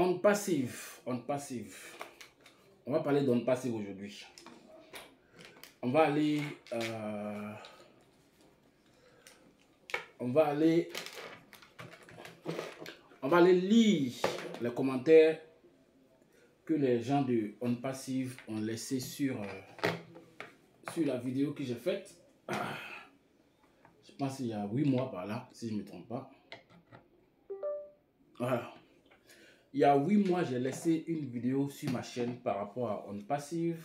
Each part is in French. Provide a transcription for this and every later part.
On passive. On va parler d'on passive aujourd'hui. On va aller lire les commentaires que les gens de On Passive ont laissé sur la vidéo que j'ai faite. Je pense qu'il y a 8 mois par là, si je ne me trompe pas. Voilà. Il y a 8 mois, j'ai laissé une vidéo sur ma chaîne par rapport à On Passive.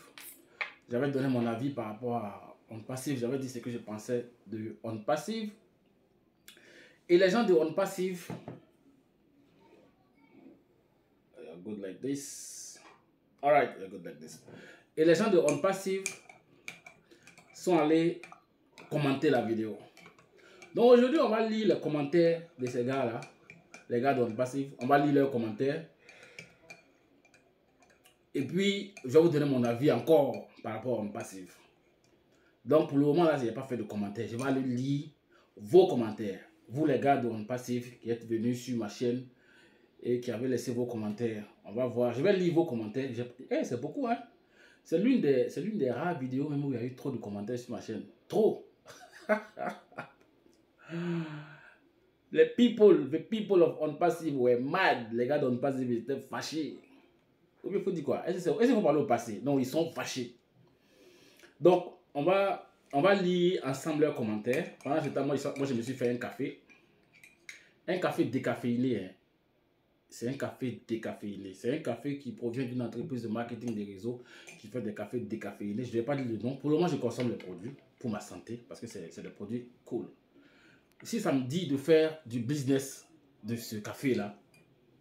J'avais donné mon avis par rapport à On Passive. J'avais dit ce que je pensais de On Passive. Et les gens de On Passive, you're good like this. Alright, you're good like this. Et les gens de On Passive sont allés commenter la vidéo. Donc aujourd'hui, on va lire les commentaires de ces gars-là. Les gars de On Passive. On va lire leurs commentaires. Et puis, je vais vous donner mon avis encore par rapport à On Passive. Donc pour le moment, là, je n'ai pas fait de commentaires. Je vais aller lire vos commentaires. Vous les gars de On Passive qui êtes venus sur ma chaîne et qui avez laissé vos commentaires. On va voir. Je vais lire vos commentaires. C'est beaucoup, hein. C'est l'une des rares vidéos même où il y a eu trop de commentaires sur ma chaîne. Trop. The people of On Passive were mad. Les gars de On Passive étaient fâchés. Il faut dire quoi? Est-ce qu'il faut parler au passé? Non, ils sont fâchés. Donc, on va lire ensemble leurs commentaires. Pendant ce temps, moi, je me suis fait un café. Un café décaféiné. Hein. C'est un café décaféiné. C'est un café qui provient d'une entreprise de marketing des réseaux qui fait des cafés décaféinés. Je ne vais pas dire le nom. Pour le moment, je consomme les produits pour ma santé parce que c'est des produits cool. Si ça me dit de faire du business de ce café-là,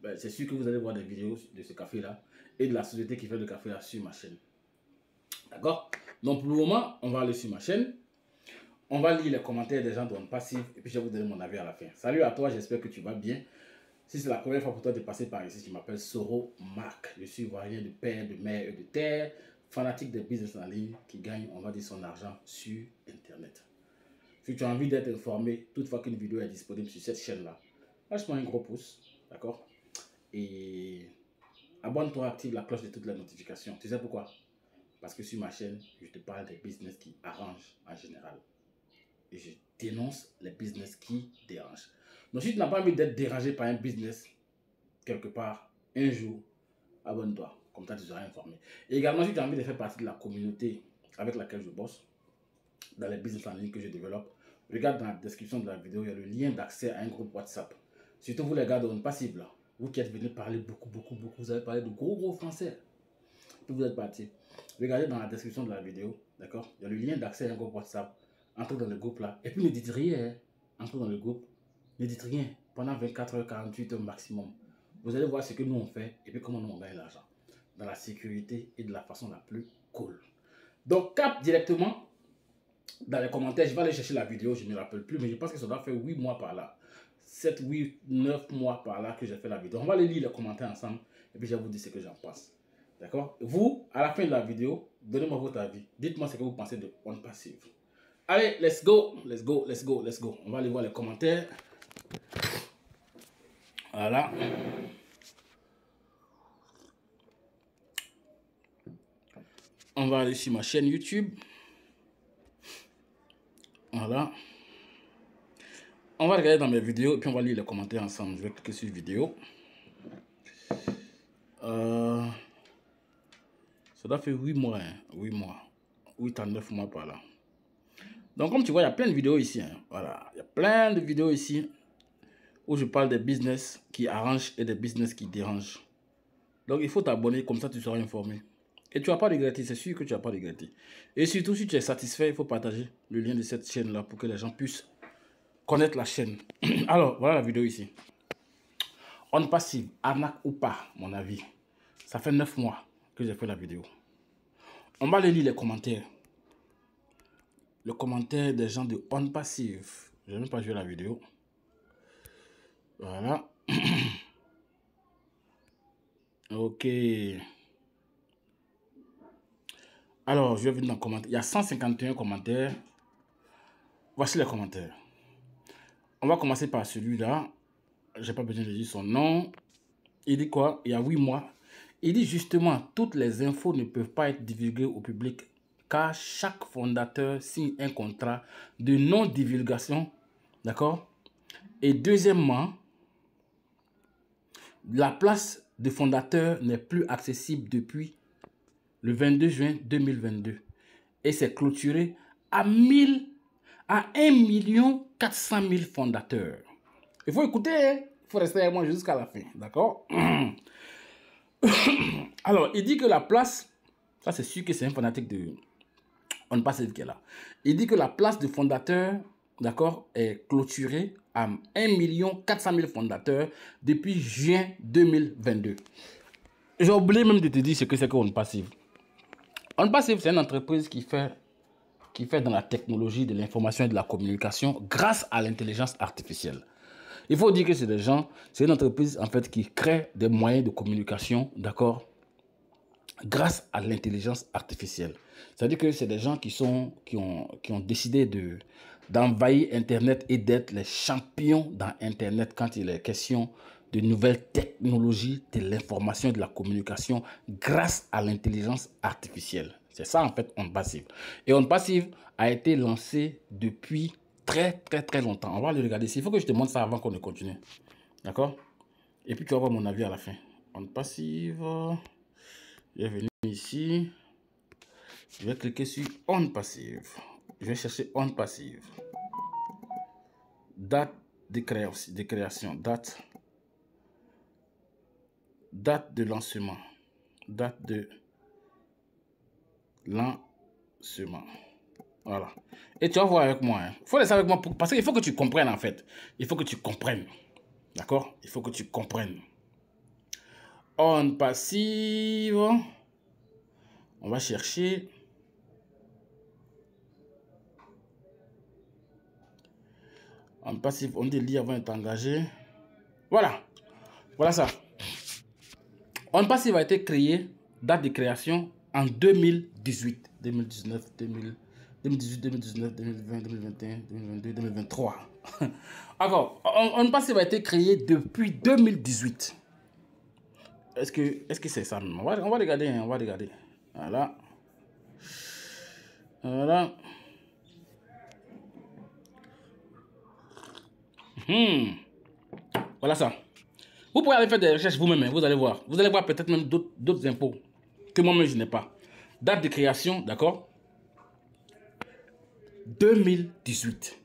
ben, c'est sûr que vous allez voir des vidéos de ce café-là et de la société qui fait le café-là sur ma chaîne. D'accord? Donc pour le moment, on va aller sur ma chaîne. On va lire les commentaires des gens de On Passive et puis je vais vous donner mon avis à la fin. Salut à toi, j'espère que tu vas bien. Si c'est la première fois pour toi de passer par ici, je m'appelle Soro Marc. Je suis ivoirien de père, de mère et de terre, fanatique de business en ligne qui gagne, on va dire, son argent sur Internet. Si tu as envie d'être informé toute fois qu'une vidéo est disponible sur cette chaîne-là, lâche-moi un gros pouce, d'accord? Et abonne-toi, active la cloche de toutes les notifications. Tu sais pourquoi? Parce que sur ma chaîne, je te parle des business qui arrangent en général. Et je dénonce les business qui dérangent. Donc si tu n'as pas envie d'être dérangé par un business, quelque part, un jour, abonne-toi. Comme ça, tu seras informé. Et également, si tu as envie de faire partie de la communauté avec laquelle je bosse, dans les business en ligne que je développe, regarde dans la description de la vidéo, il y a le lien d'accès à un groupe WhatsApp. Surtout vous les gars de On Passive là, vous qui êtes venus parler beaucoup, vous avez parlé de gros français. Vous êtes partis. Regardez dans la description de la vidéo, d'accord? Il y a le lien d'accès à un groupe WhatsApp. Entrez dans le groupe là. Et puis ne dites rien. Hein. Entrez dans le groupe. Ne dites rien. Pendant 24 heures, 48 heures maximum. Vous allez voir ce que nous on fait et puis comment nous on gagne l'argent. Dans la sécurité et de la façon la plus cool. Donc, cap directement dans les commentaires. Je vais aller chercher la vidéo. Je ne me rappelle plus. Mais je pense que ça doit faire 8 mois par là. 7, 8, 9 mois par là que j'ai fait la vidéo. On va aller lire les commentaires ensemble. Et puis je vais vous dire ce que j'en pense. D'accord? Vous, à la fin de la vidéo, donnez-moi votre avis. Dites-moi ce que vous pensez de On Passive. Allez, let's go. On va aller voir les commentaires. Voilà. On va aller sur ma chaîne YouTube. Voilà. On va regarder dans mes vidéos et puis on va lire les commentaires ensemble. Je vais cliquer sur vidéo. Ça doit faire 8 mois. Hein. 8 mois. 8 à 9 mois par là. Donc comme tu vois, il y a plein de vidéos ici. Hein. Voilà. Il y a plein de vidéos ici où je parle des business qui arrangent et des business qui dérangent. Donc il faut t'abonner, comme ça tu seras informé. Et tu n'as pas regretté, c'est sûr que tu n'as pas regretté. Et surtout, si tu es satisfait, il faut partager le lien de cette chaîne-là pour que les gens puissent connaître la chaîne. Alors, voilà la vidéo ici. On Passive, arnaque ou pas, mon avis. Ça fait 9 mois que j'ai fait la vidéo. On va aller lire les commentaires. Le commentaire des gens de On Passive. Je n'ai même pas joué la vidéo. Voilà. Ok. Alors, je vais venir dans les commentaires. Il y a 151 commentaires. Voici les commentaires. On va commencer par celui-là. Je n'ai pas besoin de dire son nom. Il dit quoi? Il y a 8 mois. Il dit justement, toutes les infos ne peuvent pas être divulguées au public car chaque fondateur signe un contrat de non-divulgation. D'accord? Et deuxièmement, la place de fondateur n'est plus accessible depuis le 22 juin 2022. Et c'est clôturé à 1 400 000 fondateurs. Il faut écouter, hein? Il faut rester avec moi jusqu'à la fin. D'accord? Alors, il dit que la place, ça c'est sûr que c'est un fanatique de On Passive qui est là. Il dit que la place de fondateur, d'accord, est clôturée à 1 400 000 fondateurs depuis juin 2022. J'ai oublié même de te dire ce que c'est que On Passive. On Passive, c'est une entreprise qui fait dans la technologie de l'information et de la communication grâce à l'intelligence artificielle. Il faut dire que c'est des gens, c'est une entreprise en fait qui crée des moyens de communication, d'accord, grâce à l'intelligence artificielle. C'est-à-dire que c'est des gens qui ont décidé d'envahir Internet et d'être les champions dans Internet quand il est question de nouvelles technologies de l'information et de la communication grâce à l'intelligence artificielle. C'est ça en fait On Passive. Et On Passive a été lancé depuis très longtemps. On va le regarder ici. Il faut que je te montre ça avant qu'on ne continue. D'accord? Et puis tu vas voir mon avis à la fin. On Passive. Je vais venir ici. Je vais cliquer sur On Passive. Je vais chercher On Passive. Date de création. Date de lancement. Date de lancement. Voilà. Et tu vas voir avec moi. Il faut laisser avec moi parce qu'il faut que tu comprennes en fait. Il faut que tu comprennes. D'accord? Il faut que tu comprennes. On Passive. On va chercher. On Passive, on dit lire avant d'être engagé. Voilà. Voilà ça. On Passive a été créé, date de création en 2018, 2019, 2018, 2019, 2020, 2021, 2022, 2023. Encore, On Passive a été créé depuis 2018. Est-ce que c'est ça même? On va regarder, hein, on va regarder. Voilà. Voilà. Voilà ça. Vous pouvez aller faire des recherches vous-même, hein, vous allez voir. Vous allez voir peut-être même d'autres infos que moi-même je n'ai pas. Date de création, d'accord? 2018.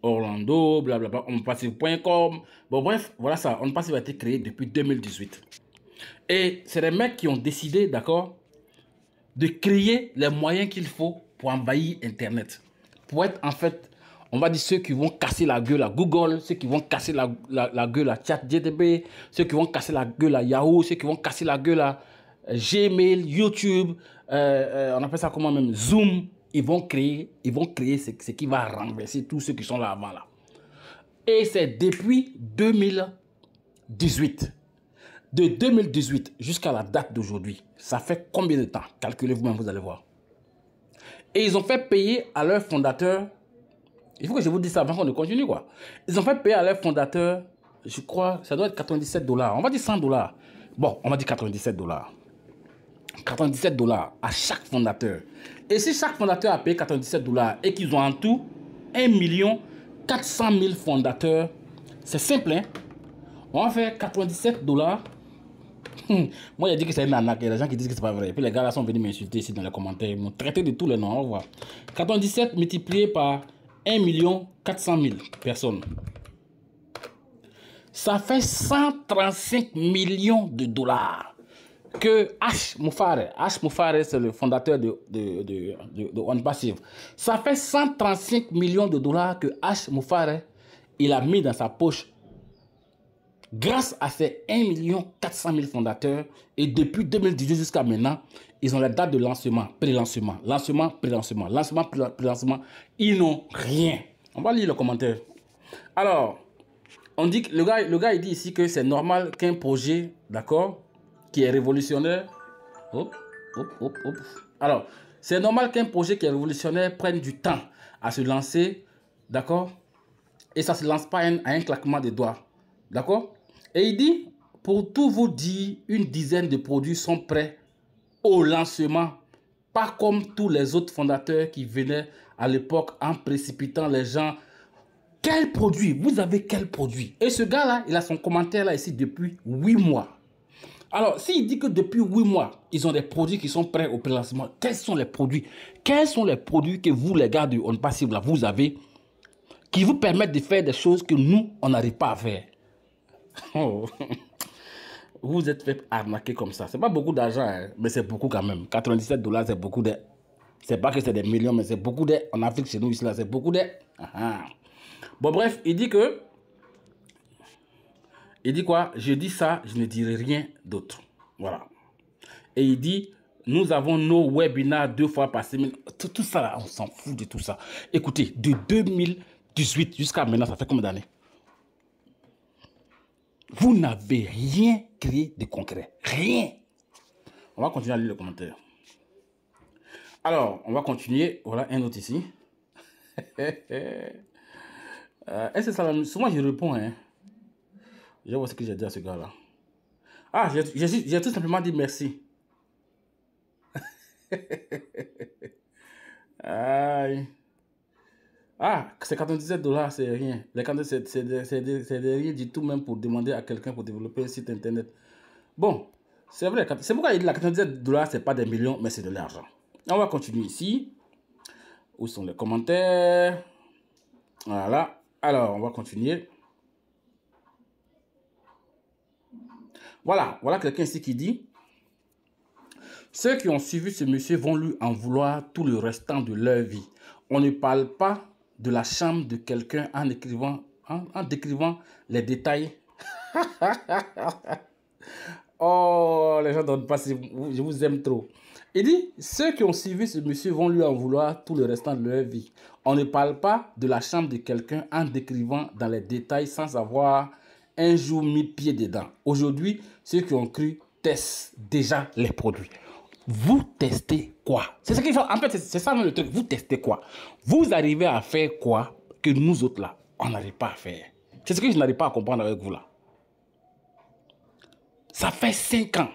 Orlando, blablabla, onpassive.com. Bon, bref, voilà ça. On Passive a été créé depuis 2018. Et c'est des mecs qui ont décidé, d'accord, de créer les moyens qu'il faut pour envahir Internet. Pour être, en fait, on va dire ceux qui vont casser la gueule à Google, ceux qui vont casser la gueule à ChatGPT, ceux qui vont casser la gueule à Yahoo, ceux qui vont casser la gueule à Gmail, YouTube, on appelle ça comment même, Zoom. Ils vont créer ce qui va renverser tous ceux qui sont là avant là. Et c'est depuis 2018. De 2018 jusqu'à la date d'aujourd'hui, ça fait combien de temps? Calculez vous-même, vous allez voir. Et ils ont fait payer à leur fondateur, il faut que je vous dise ça avant qu'on ne continue quoi. Ils ont fait payer à leur fondateur, je crois, ça doit être 97 $. On va dire 100 $. Bon, on va dire 97 $. 97 $ à chaque fondateur. Et si chaque fondateur a payé 97 $ et qu'ils ont en tout 1 400 000 fondateurs, c'est simple, hein? On va faire 97 $. Moi, il a dit que c'est une arnaque. Il y a des gens qui disent que c'est pas vrai. Et puis les gars là sont venus m'insulter ici dans les commentaires. Ils m'ont traité de tous les noms. On va voir. 97 multiplié par 1 400 000 personnes. Ça fait 135 millions de dollars. Que H. Moufare, c'est le fondateur de On Passive. Ça fait 135 millions de dollars que H. Moufare, il a mis dans sa poche grâce à ces 1 400 000 fondateurs. Et depuis 2018 jusqu'à maintenant, ils ont la date de lancement, pré-lancement, lancement, pré-lancement, lancement, pré-lancement. Ils n'ont rien. On va lire le commentaire. Alors, on dit que le gars il dit ici que c'est normal qu'un projet, d'accord, qui est révolutionnaire. Alors, c'est normal qu'un projet qui est révolutionnaire prenne du temps à se lancer, d'accord? Et ça ne se lance pas à un claquement des doigts, d'accord? Et il dit, pour tout vous dire, une dizaine de produits sont prêts au lancement. Pas comme tous les autres fondateurs qui venaient à l'époque en précipitant les gens. Quel produit? Vous avez quel produit? Et ce gars-là, il a son commentaire là ici depuis 8 mois. Alors, s'il dit que depuis 8 mois, ils ont des produits qui sont prêts au pré-lancement, quels sont les produits? Quels sont les produits que vous, les gars de On Passive, là, vous avez, qui vous permettent de faire des choses que nous, on n'arrive pas à faire? Oh. Vous êtes fait arnaquer comme ça. C'est pas beaucoup d'argent, hein, mais c'est beaucoup quand même. 97 $, c'est beaucoup d'aide. C'est pas que c'est des millions, mais c'est beaucoup d'aide. En Afrique, chez nous, ici, là, c'est beaucoup d'aide. Bon, bref, il dit que... Il dit quoi? Je dis ça, je ne dirai rien d'autre. Voilà. Et il dit, nous avons nos webinaires 2 fois par semaine. Tout ça, là, on s'en fout de tout ça. Écoutez, de 2018 jusqu'à maintenant, ça fait combien d'années? Vous n'avez rien créé de concret. Rien. On va continuer à lire les commentaires. Alors, on va continuer. Voilà un autre ici. Est-ce que ça va... Souvent, je réponds, hein. Je vois ce que j'ai dit à ce gars-là. Ah, j'ai tout simplement dit merci. Aïe. Ah, c'est 97 $, c'est rien. Les 97, c'est rien du tout, même pour demander à quelqu'un pour développer un site internet. Bon, c'est vrai. C'est pourquoi il dit que 97 $, c'est pas des millions, mais c'est de l'argent. On va continuer ici. Où sont les commentaires? Voilà. Alors, on va continuer. Voilà, voilà quelqu'un ici qui dit: ceux qui ont suivi ce monsieur vont lui en vouloir tout le restant de leur vie. On ne parle pas de la chambre de quelqu'un en décrivant les détails. Oh, les gens donnent pas, je vous aime trop. Il dit, ceux qui ont suivi ce monsieur vont lui en vouloir tout le restant de leur vie. On ne parle pas de la chambre de quelqu'un en décrivant dans les détails sans avoir un jour mis pied dedans. Aujourd'hui, ceux qui ont cru testent déjà les produits. Vous testez quoi? C'est ce qu'il faut. En fait, c'est ça le truc. Vous testez quoi? Vous arrivez à faire quoi que nous autres là, on n'arrive pas à faire? C'est ce que je n'arrive pas à comprendre avec vous là. Ça fait 5 ans.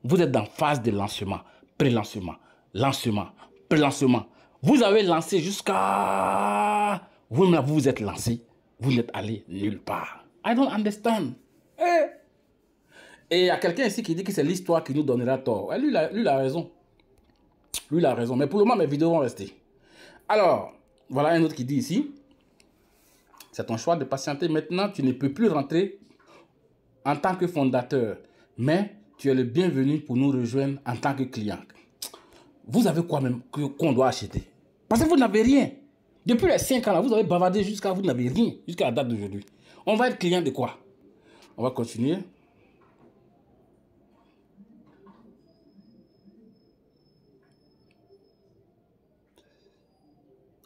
Vous êtes dans phase de lancement, pré-lancement, lancement, pré-lancement. Vous avez lancé jusqu'à... Vous vous êtes lancé. Vous n'êtes allé nulle part. I don't understand. Et il y a quelqu'un ici qui dit que c'est l'histoire qui nous donnera tort. Lui, il a raison. Lui, il a raison. Mais pour le moment, mes vidéos vont rester. Alors, voilà un autre qui dit ici. C'est ton choix de patienter. Maintenant, tu ne peux plus rentrer en tant que fondateur. Mais tu es le bienvenu pour nous rejoindre en tant que client. Vous avez quoi même qu'on doit acheter? Parce que vous n'avez rien. Depuis les 5 ans, là, vous avez bavardé jusqu'à vous n'avez rien. Jusqu'à la date d'aujourd'hui. On va être client de quoi? On va continuer.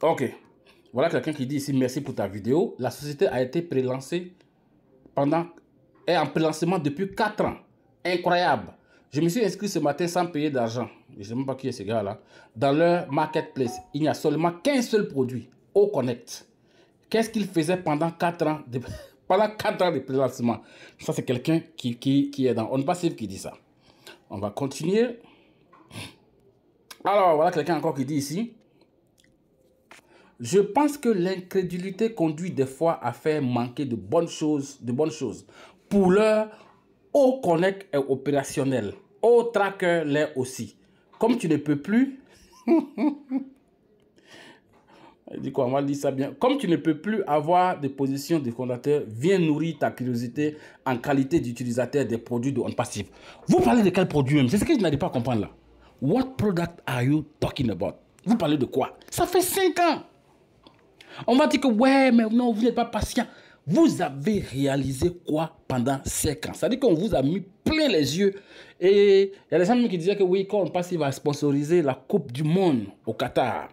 Ok. Voilà quelqu'un qui dit ici, merci pour ta vidéo. La société a été pré-lancée est en pré-lancement depuis 4 ans. Incroyable. Je me suis inscrit ce matin sans payer d'argent. Je ne sais même pas qui est ce gars-là. Dans leur marketplace, il n'y a seulement qu'un seul produit, OConnect. Qu'est-ce qu'il faisait pendant 4 ans pendant 4 ans de pré-lancement? Ça, c'est quelqu'un qui est dans On Passive qui dit ça. On va continuer. Alors, voilà quelqu'un encore qui dit ici. Je pense que l'incrédulité conduit des fois à faire manquer de bonnes choses. Pour l'heure, OConnect est opérationnel. O-Tracker l'est aussi. Comme tu ne peux plus... Il dit quoi? On va dire ça bien. Comme tu ne peux plus avoir de position de fondateur, viens nourrir ta curiosité en qualité d'utilisateur des produits de On Passive. Vous parlez de quel produit même? C'est ce que je n'arrive pas à comprendre là. What product are you talking about? Vous parlez de quoi? Ça fait 5 ans. On va dire que ouais, mais non, vous n'êtes pas patient. Vous avez réalisé quoi pendant 5 ans? C'est-à-dire qu'on vous a mis plein les yeux. Et il y a des gens qui disaient que oui, quand On Passive va sponsoriser la Coupe du Monde au Qatar.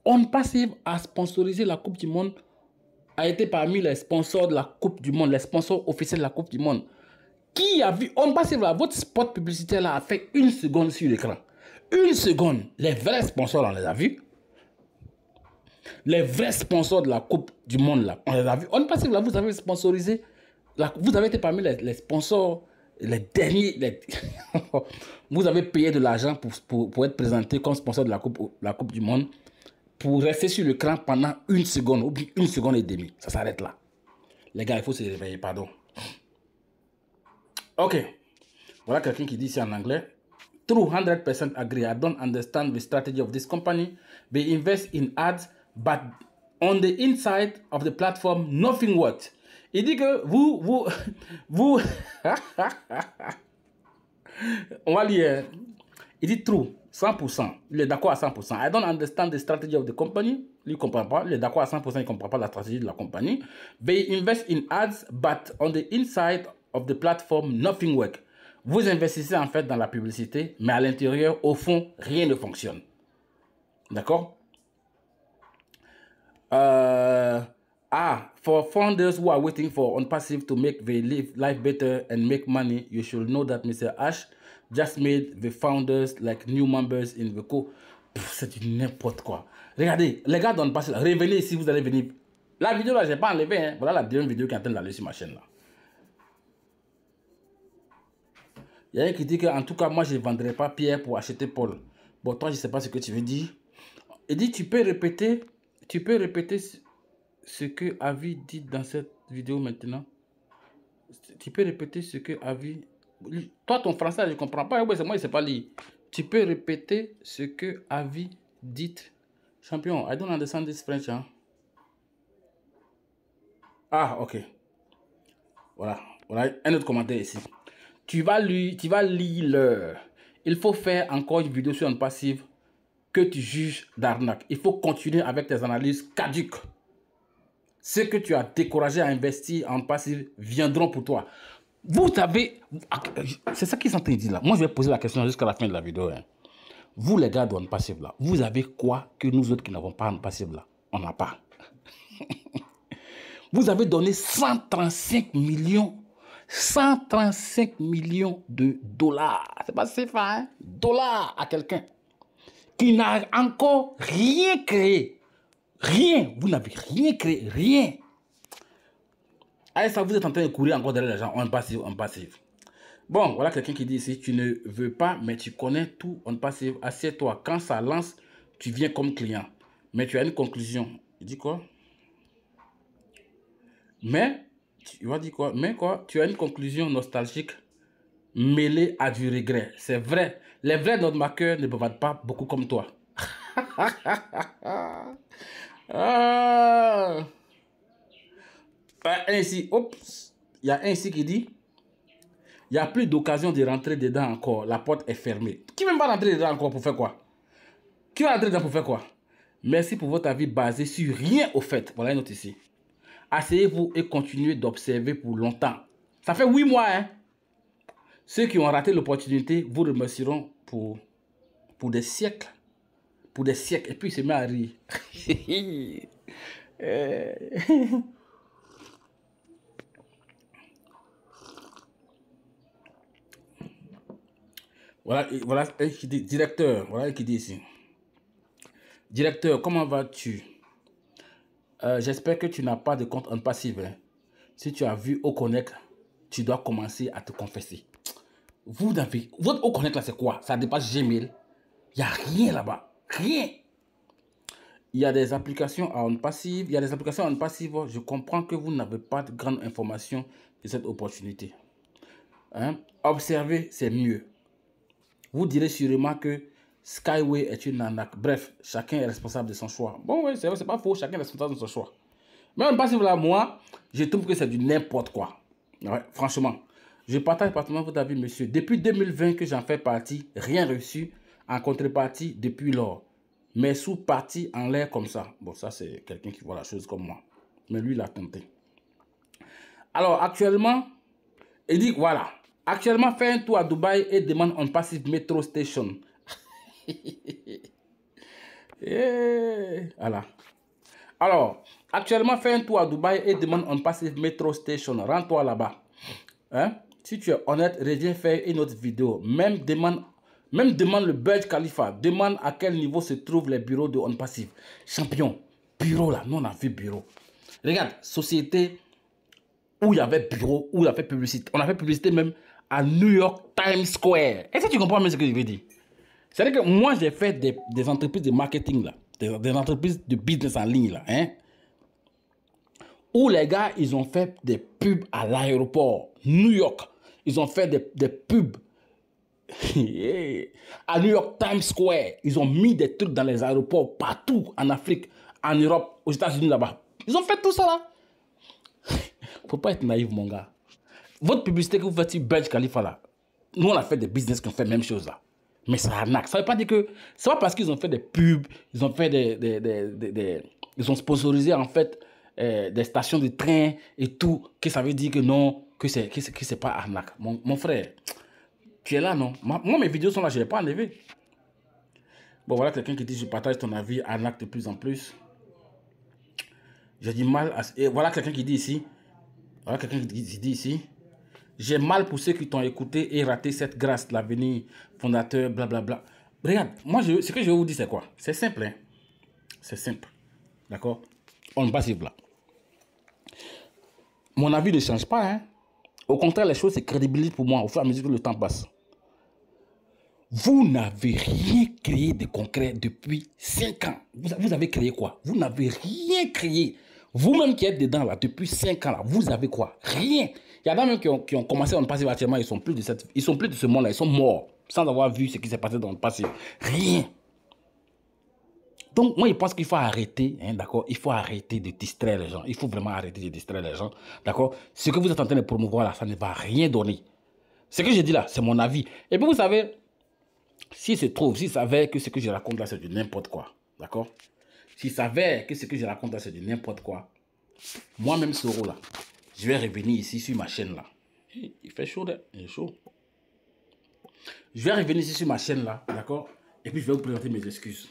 On Passive a sponsorisé la Coupe du Monde, a été parmi les sponsors de la Coupe du Monde, les sponsors officiels de la Coupe du Monde. Qui a vu On Passive là, votre spot publicitaire là a fait 1 seconde sur l'écran. 1 seconde. Les vrais sponsors, on les a vus. Les vrais sponsors de la Coupe du Monde, là, on les a vus. On Passive, là, vous avez sponsorisé vous avez été parmi les sponsors, les derniers. Vous avez payé de l'argent pour être présenté comme sponsor de la coupe du Monde, pour rester sur l'écran pendant 1 seconde, ou 1 seconde et demie. Ça s'arrête là. Les gars, il faut se réveiller, pardon. Ok. Voilà quelqu'un qui dit ici en anglais. True, 100% agree. I don't understand the strategy of this company. They invest in ads, but on the inside of the platform, nothing works. Il dit que vous, on va lire. Il dit true, 100%. Il est d'accord à 100%. I don't understand the strategy of the company. Lui, il ne comprend pas. Il est d'accord à 100%. Il ne comprend pas la stratégie de la compagnie. They invest in ads, but on the inside of the platform, nothing works. Vous investissez en fait dans la publicité, mais à l'intérieur, au fond, rien ne fonctionne. D'accord? For founders who are waiting for OnPassive to make their life better and make money, you should know that Mr. Ash just made the founders like new members in the co. C'est n'importe quoi. Regardez, les gars d'OnPassive, revenez ici, vous allez venir. La vidéo là, je n'ai pas enlevé. Hein. Voilà la deuxième vidéo qui est en train d'aller sur ma chaîne là. Il y a un qui dit que, en tout cas, moi, je ne vendrai pas Pierre pour acheter Paul. Bon, toi, je ne sais pas ce que tu veux dire. Il dit, tu peux répéter ce que Avi dit dans cette vidéo maintenant. Tu peux répéter ce que Avi... Toi, ton français, je ne comprends pas. Ouais, c'est moi, je ne sais pas lire. Tu peux répéter ce que Avi dit. Champion, I don't understand this French. Hein? Ah, ok. Voilà. Voilà un autre commentaire ici. Tu vas lire l'heure. Il faut faire encore une vidéo sur OnPassive que tu juges d'arnaque. Il faut continuer avec tes analyses caduques. Ceux que tu as découragé à investir en OnPassive viendront pour toi. Vous avez... C'est ça qu'ils sont en train de dire là. Moi, je vais poser la question jusqu'à la fin de la vidéo. Hein. Vous, les gars de OnPassive là, vous avez quoi que nous autres qui n'avons pas OnPassive là? On n'a pas. Vous avez donné 135 millions 135 millions de dollars. C'est pas CFA, hein? Dollars à quelqu'un qui n'a encore rien créé. Rien. Vous n'avez rien créé. Rien. Allez, ça, vous êtes en train de courir encore derrière les gens. OnPassive. Bon, voilà quelqu'un qui dit ici, tu ne veux pas, mais tu connais tout OnPassive. Assieds-toi. Quand ça lance, tu viens comme client. Mais tu as une conclusion. Il dit quoi? Mais... Tu vas dire quoi? Mais quoi? Tu as une conclusion nostalgique mêlée à du regret. C'est vrai. Les vrais notmakers ne bavardent pas beaucoup comme toi. Ainsi, il y a un ici qui dit, il n'y a plus d'occasion de rentrer dedans encore. La porte est fermée. Qui même va rentrer dedans encore pour faire quoi? Qui va rentrer dedans pour faire quoi? Merci pour votre avis basé sur rien au fait. Voilà une autre ici. Asseyez-vous et continuez d'observer pour longtemps. Ça fait 8 mois, hein. Ceux qui ont raté l'opportunité vous remercieront pour des siècles. Pour des siècles. Et puis il se met à rire. Voilà qui dit, directeur. Voilà qui dit ici. Directeur, comment vas-tu? J'espère que tu n'as pas de compte OnPassive. Hein. Si tu as vu Oconnect, tu dois commencer à te confesser. Votre Oconnect là, c'est quoi? Ça dépasse Gmail. Il n'y a rien là-bas. Rien. Il y a des applications à OnPassive. Il y a des applications à OnPassive. Je comprends que vous n'avez pas de grande information de cette opportunité. Hein? Observer, c'est mieux. Vous direz sûrement que Skyway est une arnaque. Bref, chacun est responsable de son choix. Bon, oui, c'est pas faux. Chacun est responsable de son choix. Mais OnPassive là, moi, je trouve que c'est du n'importe quoi. Ouais, franchement. Je partage parfaitement votre avis, monsieur. Depuis 2020 que j'en fais partie, rien reçu en contrepartie depuis lors. Mais sous-partie en l'air comme ça. Bon, ça, c'est quelqu'un qui voit la chose comme moi. Mais lui, il a tenté. Alors, actuellement, il dit, voilà. Actuellement, fais un tour à Dubaï et demande OnPassive Metro Station. Voilà. Alors, actuellement, fais un tour à Dubaï et demande OnPassive Metro Station. Rends-toi là-bas. Hein? Si tu es honnête, reviens faire une autre vidéo. Même demande le Burj Khalifa. Demande à quel niveau se trouvent les bureaux de OnPassive. Champion, bureau là, nous on a vu bureau. Regarde, société où il y avait bureau, où il y avait publicité. On a fait publicité même à New York Times Square. Est-ce que tu comprends même ce que je veux dire? C'est-à-dire que moi, j'ai fait des entreprises de marketing, là, des entreprises de business en ligne, là, hein, où les gars, ils ont fait des pubs à l'aéroport, New York. Ils ont fait des pubs à New York Times Square. Ils ont mis des trucs dans les aéroports partout en Afrique, en Europe, aux États-Unis là-bas. Ils ont fait tout ça là. Faut pas être naïf, mon gars. Votre publicité que vous faites sur Burj Khalifa là, nous on a fait des business qui ont fait la même chose là. Mais ça arnaque. Ça veut pas dire que c'est pas parce qu'ils ont fait des pubs, ils ont fait ils ont sponsorisé en fait des stations de train et tout, que ça veut dire que non, que c'est pas arnaque. Mon frère, tu es là, non? Moi, mes vidéos sont là, je ne les ai pas enlevées. Bon, voilà quelqu'un qui dit, je partage ton avis, arnaque de plus en plus. J'ai du mal à... Et voilà quelqu'un qui dit ici, j'ai mal pour ceux qui t'ont écouté et raté cette grâce de l'avenir, fondateur, blablabla. Regarde, moi, ce que je vais vous dire, c'est quoi? C'est simple, hein? C'est simple. D'accord? On passe là. Mon avis ne change pas, hein? Au contraire, les choses se crédibilisent pour moi au fur et à mesure que le temps passe. Vous n'avez rien créé de concret depuis 5 ans. Vous avez créé quoi? Vous n'avez rien créé. Vous-même qui êtes dedans là, depuis 5 ans, là, vous avez quoi? Rien. Il y en a même qui ont commencé dans le passé actuellement, ils sont plus de ce monde-là, ils sont morts, sans avoir vu ce qui s'est passé dans le passé. Rien. Donc, moi, je pense qu'il faut arrêter, hein, d'accord? Il faut arrêter de distraire les gens. Il faut vraiment arrêter de distraire les gens, d'accord? Ce que vous êtes en train de promouvoir là, ça ne va rien donner. Ce que je dis là, c'est mon avis. Et puis, vous savez, s'il savait que ce que je raconte là, c'est du n'importe quoi, d'accord? S'il savait que ce que je raconte là, c'est du n'importe quoi, moi-même, Soro là, je vais revenir ici sur ma chaîne là. Il fait chaud, il est chaud. Je vais revenir ici sur ma chaîne là, d'accord? Et puis, je vais vous présenter mes excuses.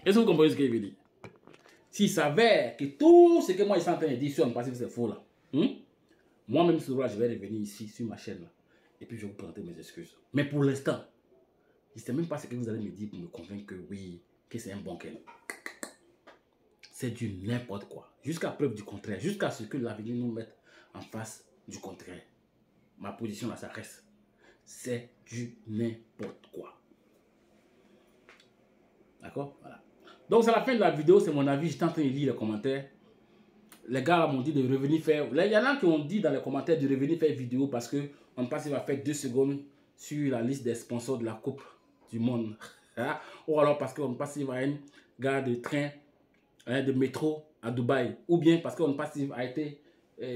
Est-ce que vous comprenez ce que je veux dire? S'il savait que tout ce que moi je suis en train de dire sur un passé, c'est faux là, moi-même, Soro là, je vais revenir ici sur ma chaîne là. Et puis, je vais vous présenter mes excuses. Mais pour l'instant, je ne sais même pas ce que vous allez me dire pour me convaincre que oui, que c'est un bon Ken. C'est du n'importe quoi. Jusqu'à preuve du contraire. Jusqu'à ce que l'avenir nous mette en face du contraire. Ma position là, ça reste. C'est du n'importe quoi. D'accord? Voilà. Donc, c'est la fin de la vidéo. C'est mon avis. J'étais en train de lire les commentaires. Les gars m'ont dit de revenir faire... Il y en a qui ont dit dans les commentaires de revenir faire vidéo parce que on passe, il va faire 2 secondes sur la liste des sponsors de la Coupe du Monde. Ou alors parce qu'on passe, il va une gare de train, de métro à Dubaï. Ou bien parce qu'on passe, il a été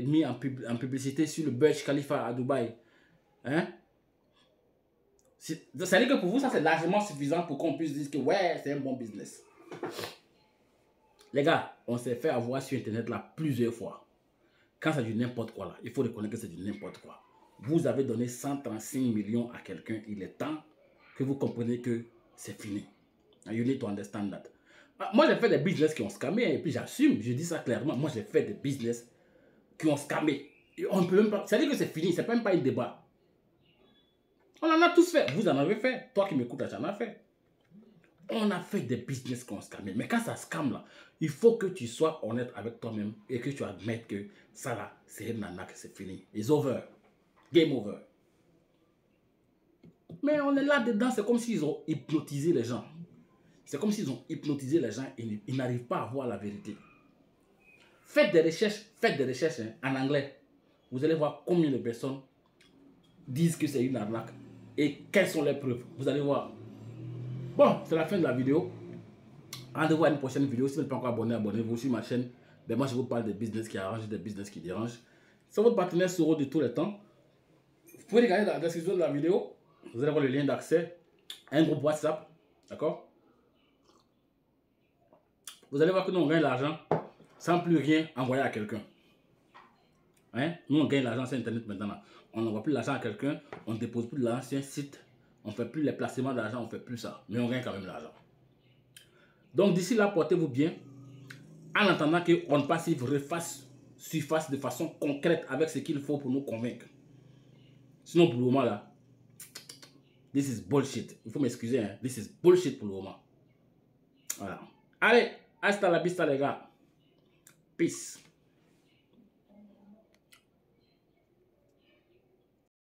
mis en publicité sur le Burj Khalifa à Dubaï. Hein? C'est-à-dire que pour vous, ça c'est largement suffisant pour qu'on puisse dire que ouais, c'est un bon business. Les gars, on s'est fait avoir sur Internet là plusieurs fois. Quand c'est du n'importe quoi là, il faut reconnaître que c'est du n'importe quoi. Vous avez donné 135 millions à quelqu'un, il est temps que vous compreniez que c'est fini. You need to understand that. Moi, j'ai fait des business qui ont scamé et puis j'assume, je dis ça clairement. Moi, j'ai fait des business qui ont scamé. Et on peut même pas. C'est-à-dire que c'est fini, c'est même pas un débat. On en a tous fait. Vous en avez fait. Toi qui m'écoutes, j'en ai fait. On a fait des business qui ont scamé. Mais quand ça scam là, il faut que tu sois honnête avec toi-même et que tu admettes que ça là, c'est une arnaque, c'est fini. It's over. Game over. Mais on est là dedans, c'est comme s'ils ont hypnotisé les gens. C'est comme s'ils ont hypnotisé les gens et ils n'arrivent pas à voir la vérité. Faites des recherches hein, en anglais. Vous allez voir combien de personnes disent que c'est une arnaque et quelles sont les preuves. Vous allez voir. Bon, c'est la fin de la vidéo. Rendez-vous à une prochaine vidéo. Si vous n'êtes pas encore abonné, abonnez-vous sur ma chaîne. Ben moi, je vous parle des business qui arrangent, des business qui dérangent. C'est votre partenaire Soro de tous les temps. Vous pouvez regarder dans la description de la vidéo. Vous allez voir le lien d'accès à un groupe WhatsApp. D'accord? Vous allez voir que nous, on gagne l'argent sans plus rien envoyer à quelqu'un. Hein? Nous, on gagne l'argent sur Internet maintenant. On n'envoie plus l'argent à quelqu'un, on ne dépose plus de l'argent sur un site, on ne fait plus les placements d'argent, on ne fait plus ça. Mais on gagne quand même l'argent. Donc, d'ici là, portez-vous bien. En attendant qu'on passive refasse surface de façon concrète avec ce qu'il faut pour nous convaincre. Sinon, pour le moment, là, this is bullshit. Il faut m'excuser, hein? This is bullshit pour le moment. Voilà. Allez, hasta la vista, les gars. Peace.